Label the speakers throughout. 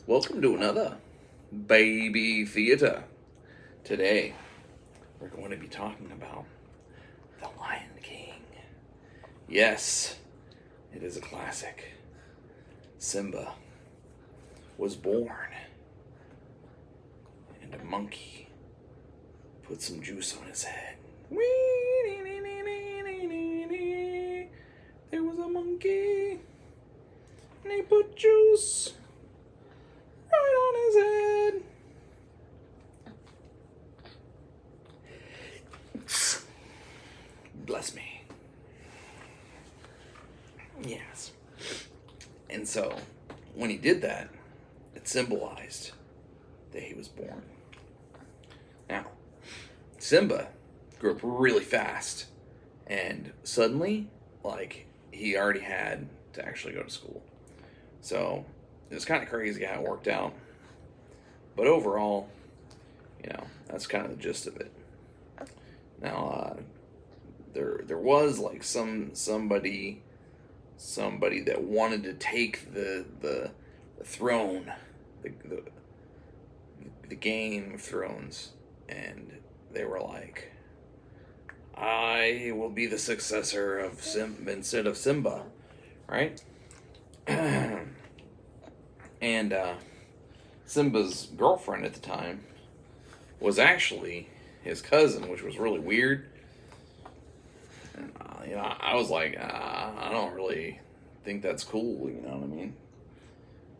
Speaker 1: Welcome to another Baby Theater. Today, we're going to be talking about The Lion King. Yes, it is a classic. Simba was born, and a monkey put some juice on his head. There was a monkey, and he put juice right on his head. Bless me. Yes. And so, when he did that, it symbolized that he was born. Now, Simba grew up really fast, and suddenly, he already had to actually go to school. So, it was kind of crazy how it worked out. But overall, that's kind of the gist of it. Now, there was somebody that wanted to take the throne, the Game of Thrones, and they were like, I will be the successor of Simba instead of Simba, right? And Simba's girlfriend at the time was actually his cousin, which was really weird. And, I was like, I don't really think that's cool, you know what I mean?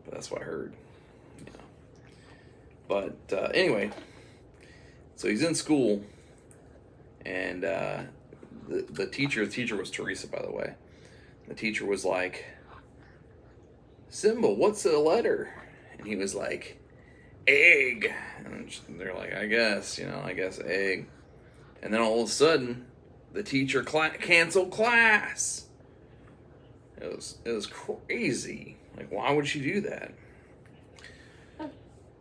Speaker 1: But that's what I heard, But anyway, so he's in school, and the teacher was Teresa, by the way. The teacher was like, Simba, what's a letter? And he was like, egg. And they're like, I guess egg. And then all of a sudden, the teacher canceled class. It was crazy. Like, why would she do that?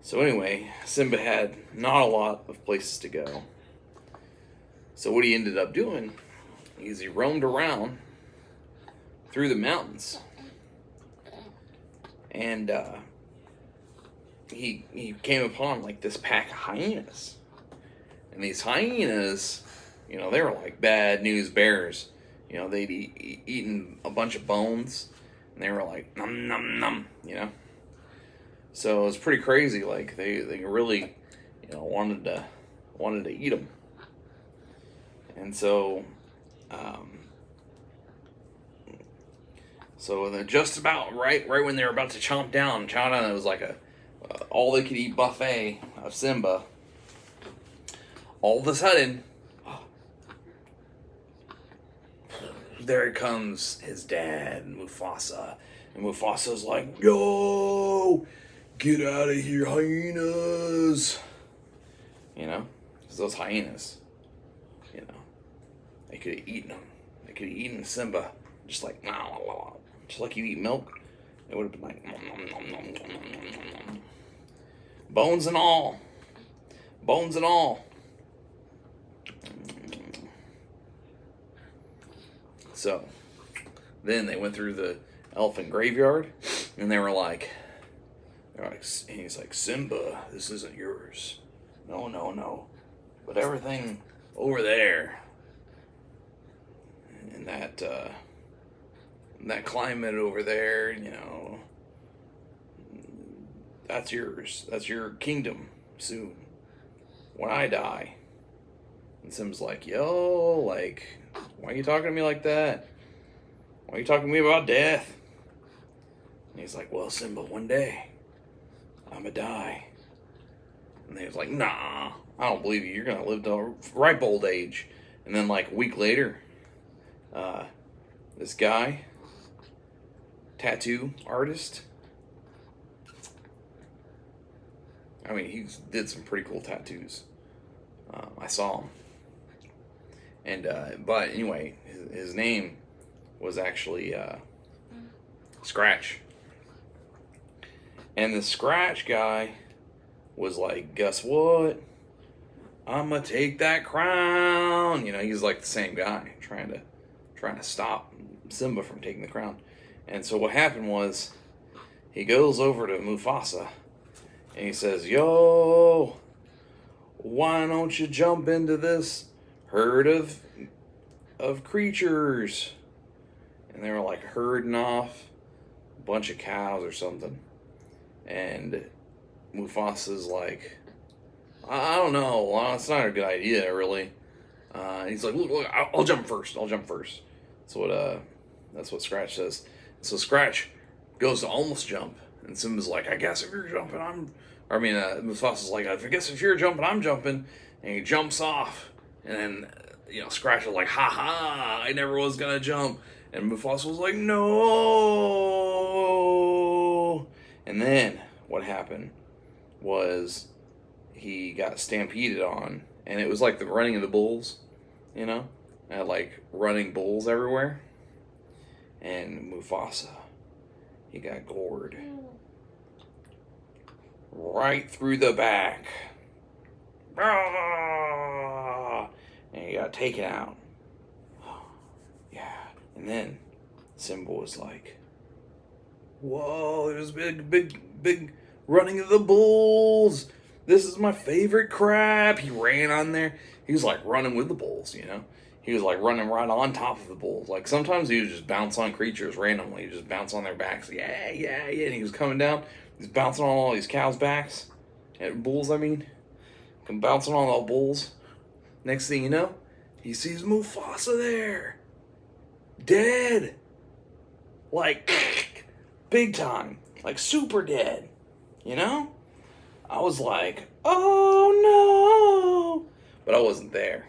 Speaker 1: So anyway, Simba had not a lot of places to go. So what he ended up doing is he roamed around through the mountains. And he came upon this pack of hyenas. And these hyenas, they were like bad news bears. They'd eaten a bunch of bones, and they were like, num, num, num, So it was pretty crazy. Like, they really, wanted to eat them. And so, then just about right when they were about to chomp down, it was like a all they could eat buffet of Simba. All of a sudden, there comes his dad, Mufasa. And Mufasa's like, yo, get out of here, hyenas. Because those hyenas, they could have eaten him. They could have eaten Simba, just like you eat milk. It would have been like, nom, nom, nom, nom, nom, nom, nom, nom. Bones and all. Bones and all. So, then they went through the elephant graveyard, and they were like, and he's like, Simba, this isn't yours. No. But everything over there, in that climate over there, that's yours. That's your kingdom soon, when I die. And Sim's like, yo, why are you talking to me like that? Why are you talking to me about death? And he's like, well, Simba, one day, I'ma die. And he was like, nah, I don't believe you. You're going to live to a ripe old age. And then, a week later, this guy, tattoo artist, he did some pretty cool tattoos. I saw him. And, but anyway, his name was actually Scratch. And the Scratch guy was like, guess what? I'm gonna take that crown. He's like the same guy trying to stop Simba from taking the crown. And so what happened was, he goes over to Mufasa And he says, "Yo, why don't you jump into this herd of creatures?" And they were like herding off a bunch of cows or something. And Mufasa's like, I don't know. Well, it's not a good idea, really. He's like, look, I'll jump first. I'll jump first. That's what Scratch says. So Scratch goes to almost jump, and Simba's like, I guess if you're jumping, Mufasa's like, I guess if you're jumping, I'm jumping, and he jumps off, and then Scratch is like, ha ha, I never was gonna jump, and Mufasa was like, no, and then what happened was he got stampeded on, and it was like the running of the bulls, had like running bulls everywhere, and Mufasa, he got gored right through the back, and he got taken out. Yeah, and then Simba was like, "Whoa, there's big running of the bulls. This is my favorite crap." He ran on there. He was like running with the bulls, He was like running right on top of the bulls. Like sometimes he would just bounce on creatures randomly. He'd just bounce on their backs. Yeah, yeah, yeah. And he was coming down. He's bouncing on all these cows' backs. And bulls, bouncing on all the bulls. Next thing you know, he sees Mufasa there. Dead. Like, big time. Like super dead. I was like, oh no. But I wasn't there.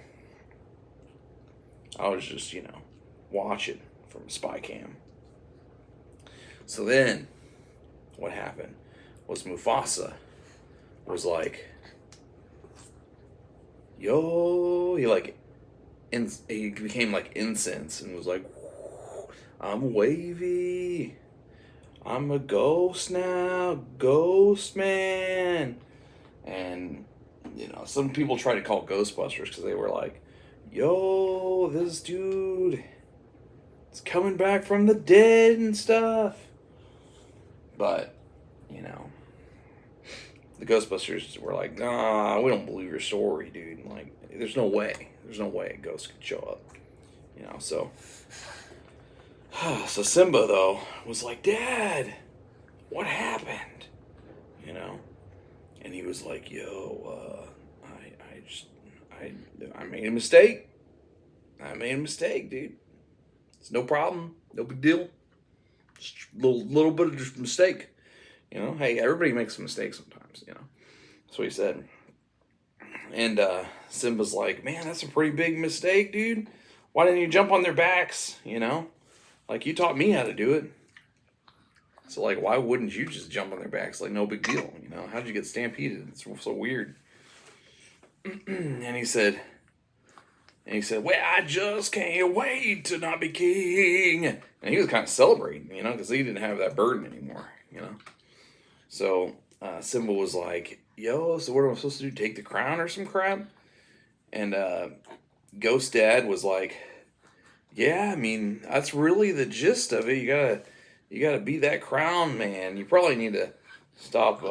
Speaker 1: I was just, watching from a spy cam. So then, what happened was Mufasa was like, yo, he became like incense and was like, I'm wavy. I'm a ghost now, ghost man. And, some people try to call Ghostbusters because they were like, yo, this dude is coming back from the dead and stuff. But, the Ghostbusters were like, nah, we don't believe your story, dude. Like, there's no way a ghost could show up. So Simba, though, was like, Dad, what happened? And he was like, yo, I made a mistake. I made a mistake, dude. It's no problem. No big deal. Just a little bit of just mistake. Hey, everybody makes a mistake sometimes, That's what he said. And Simba's like, man, that's a pretty big mistake, dude. Why didn't you jump on their backs, Like, you taught me how to do it. So, like, why wouldn't you just jump on their backs? Like, no big deal, How'd you get stampeded? It's so weird. And he said, well, I just can't wait to not be king. And he was kind of celebrating, because he didn't have that burden anymore, So Simba was like, yo, so what am I supposed to do? Take the crown or some crap? And Ghost Dad was like, yeah, that's really the gist of it. You gotta be that crown man. You probably need to stop,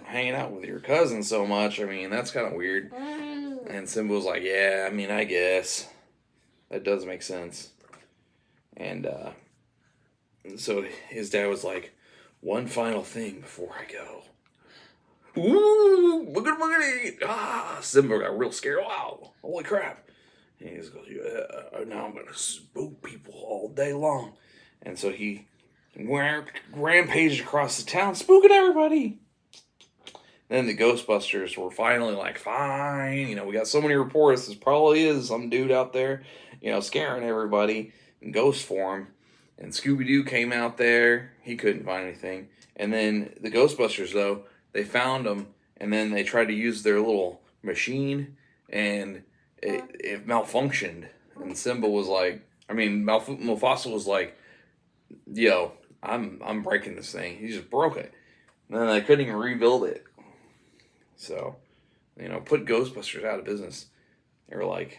Speaker 1: hanging out with your cousin so much. That's kind of weird. And Simba was like, yeah, I guess. That does make sense. And so his dad was like, one final thing before I go. Ooh, boogity. Simba got real scared. Wow, holy crap. And he just goes, yeah, now I'm going to spook people all day long. And so he rampaged across the town, spooking everybody. Then the Ghostbusters were finally like, fine, we got so many reports, this probably is some dude out there, scaring everybody in ghost form. And Scooby-Doo came out there, he couldn't find anything. And then the Ghostbusters, though, they found him, and then they tried to use their little machine, and it malfunctioned. And Simba was like, Mufasa was like, yo, I'm breaking this thing. He just broke it. And then they couldn't even rebuild it. So, put Ghostbusters out of business. They were like,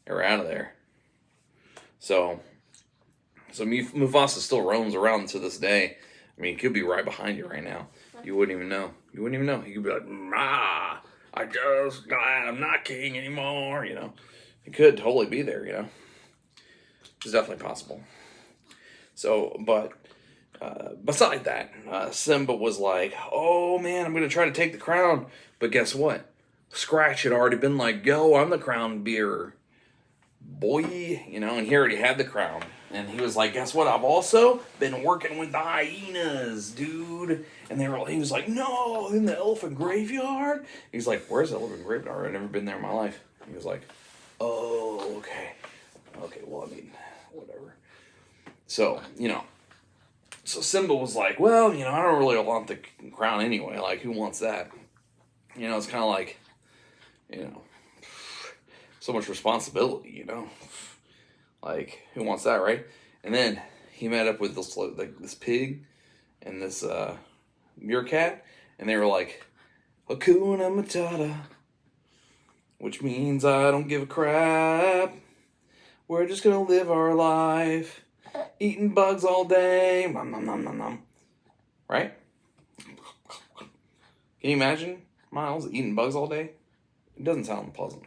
Speaker 1: they were out of there. So Mufasa still roams around to this day. He could be right behind you right now. You wouldn't even know. You wouldn't even know. He could be like, "Ah, I just glad I'm not king anymore." You know, he could totally be there. You know, it's definitely possible. So, but beside that, Simba was like, "Oh man, I'm gonna try to take the crown." But guess what? Scratch had already been like, "Yo, I'm the crown bearer, boy." You know, and he already had the crown. And he was like, "Guess what? I've also been working with the hyenas, dude." And he was like, "No, in the elephant graveyard." He's like, "Where's the elephant graveyard? I've never been there in my life." He was like, "Oh, okay, okay. Well, I mean, whatever." So so Simba was like, "Well, I don't really want the crown anyway. Like, who wants that? It's kind of like, you know, so much responsibility. Like, who wants that, right?" And then he met up with this pig and this meerkat, and they were like, "Hakuna Matata," which means I don't give a crap. We're just gonna live our life, eating bugs all day. Nom, nom, nom, nom, nom. Right? Can you imagine Miles eating bugs all day? It doesn't sound pleasant.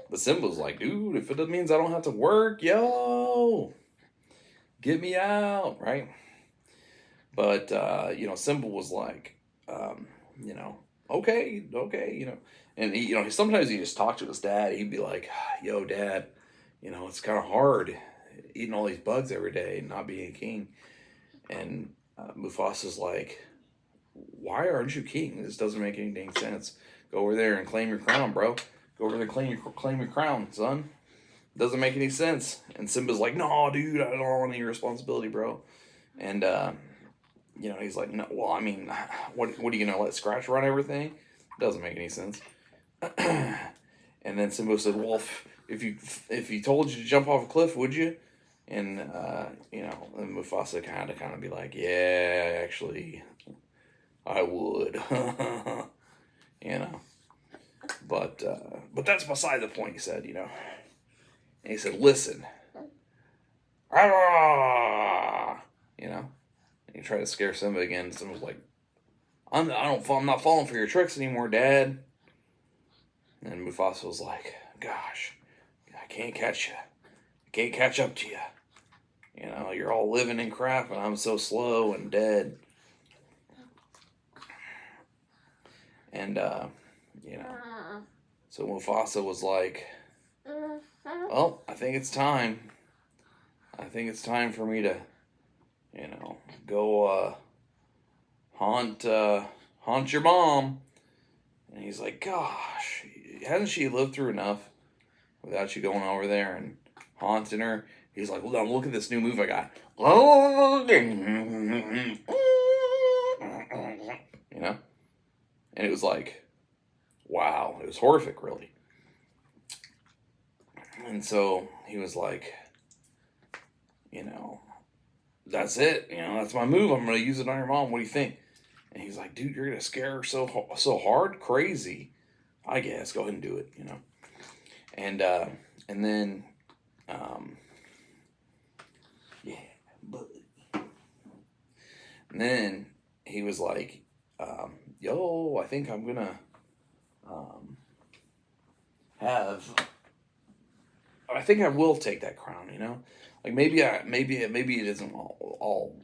Speaker 1: But Simba's like, "Dude, if it means I don't have to work, yo, get me out," right? But Simba was like, you know, "Okay, okay," and sometimes he just talked to his dad. He'd be like, "Yo, Dad, it's kind of hard eating all these bugs every day and not being king." And Mufasa's like, "Why aren't you king? This doesn't make any dang sense. Go over there and claim your crown, bro. Go over there and claim your crown, son. Doesn't make any sense." And Simba's like, "No, dude, I don't want any responsibility, bro." And he's like, "No, well, I mean, what are you gonna let Scratch run everything? Doesn't make any sense." And then Simba said, "Well, if he told you to jump off a cliff, would you?" And and Mufasa kind of be like, "Yeah, actually, I would." you know, but that's beside the point. He said, and he said, "Listen, ah," And he tried to scare Simba again. Simba's like, I'm not falling for your tricks anymore, Dad." And Mufasa was like, "Gosh, I can't catch you. I can't catch up to you. You're all living in crap, and I'm so slow and dead." And so Mufasa was like, "Well, I think it's time. I think it's time for me to, go haunt your mom." And he's like, "Gosh, hasn't she lived through enough without you going over there and haunting her?" He's like, "Well, look at this new move I got." And it was like, wow, it was horrific, really. And so he was like, "That's it. That's my move. I'm going to use it on your mom. What do you think?" And he's like, "Dude, you're going to scare her so hard? Crazy. I guess. Go ahead and do it, And then, yeah, but. And then he was like, "Yo, I think I'm going to I think I will take that crown, Like maybe it isn't all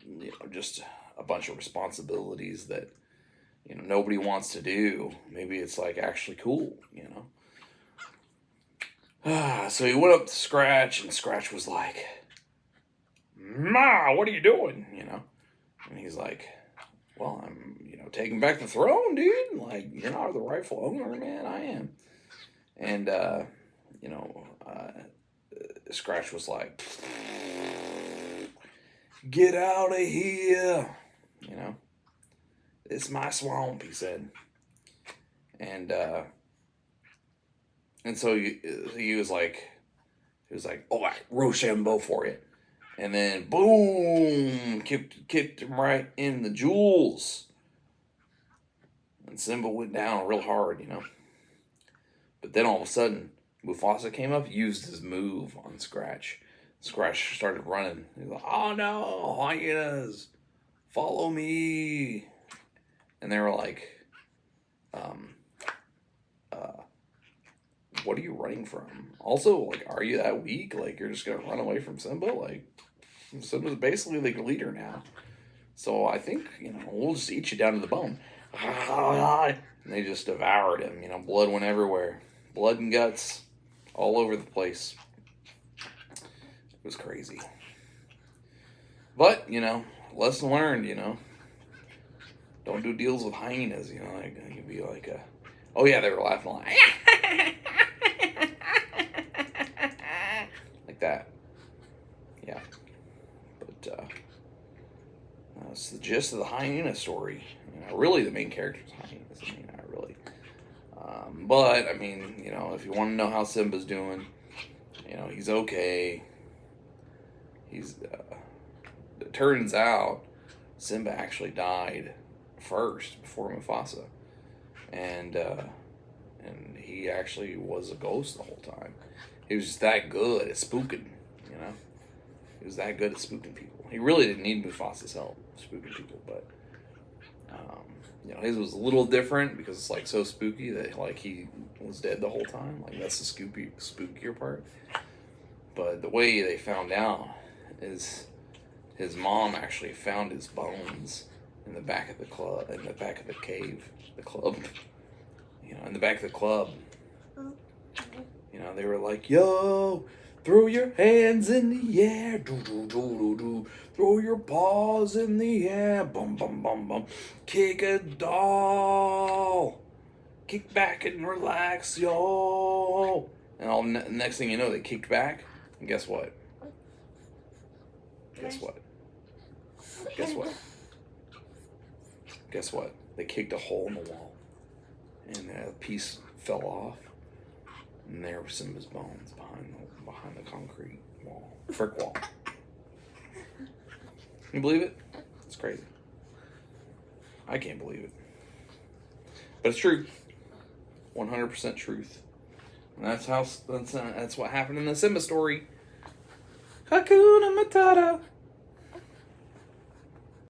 Speaker 1: just a bunch of responsibilities that nobody wants to do. Maybe it's like actually cool, So he went up to Scratch, and Scratch was like, "Ma, what are you doing?" And he's like, "Well, I'm taking back the throne, dude. Like, you're not the rightful owner, man. I am." And you know, uh, Scratch was like, "Get out of here!" "It's my swamp," he said. And so he was like, "All right, Rochambeau for you." And then boom, kicked him right in the jewels. And Simba went down real hard, But then all of a sudden, Mufasa came up, used his move on Scratch. Scratch started running. He was like, "Oh no, hyenas, follow me." and they were like, what are you running from? Also, like, are you that weak? Like, you're just gonna run away from Simba? Like, Simba's basically the leader now. So I think, we'll just eat you down to the bone. And they just devoured him. Blood went everywhere. Blood and guts all over the place. It was crazy. But, lesson learned, don't do deals with hyenas, like, you could be like oh yeah, they were laughing like, like that. Yeah. But, that's the gist of the hyena story. Really the main character is hyenas. Not really. But, if you want to know how Simba's doing, he's okay. It turns out Simba actually died first before Mufasa, and he actually was a ghost the whole time. He was just that good at spooking, He was that good at spooking people. He really didn't need Mufasa's help spooking people, but his was a little different because it's like so spooky that like he was dead the whole time. Like that's the spookier part. But the way they found out is his mom actually found his bones in the back of the club, in the back of the cave, the club. In the back of the club. They were like, yo, throw your hands in the air, do do do do do. Throw your paws in the air, bum bum bum bum. Kick a doll, kick back and relax, yo. And next thing you know, they kicked back, and guess what? Guess what? Guess what? Guess what? They kicked a hole in the wall, and a piece fell off, and there were Simba's bones behind the concrete wall, brick wall. Can you believe it? It's crazy. I can't believe it, but it's true. 100% truth, and that's what happened in the Simba story. Hakuna Matata.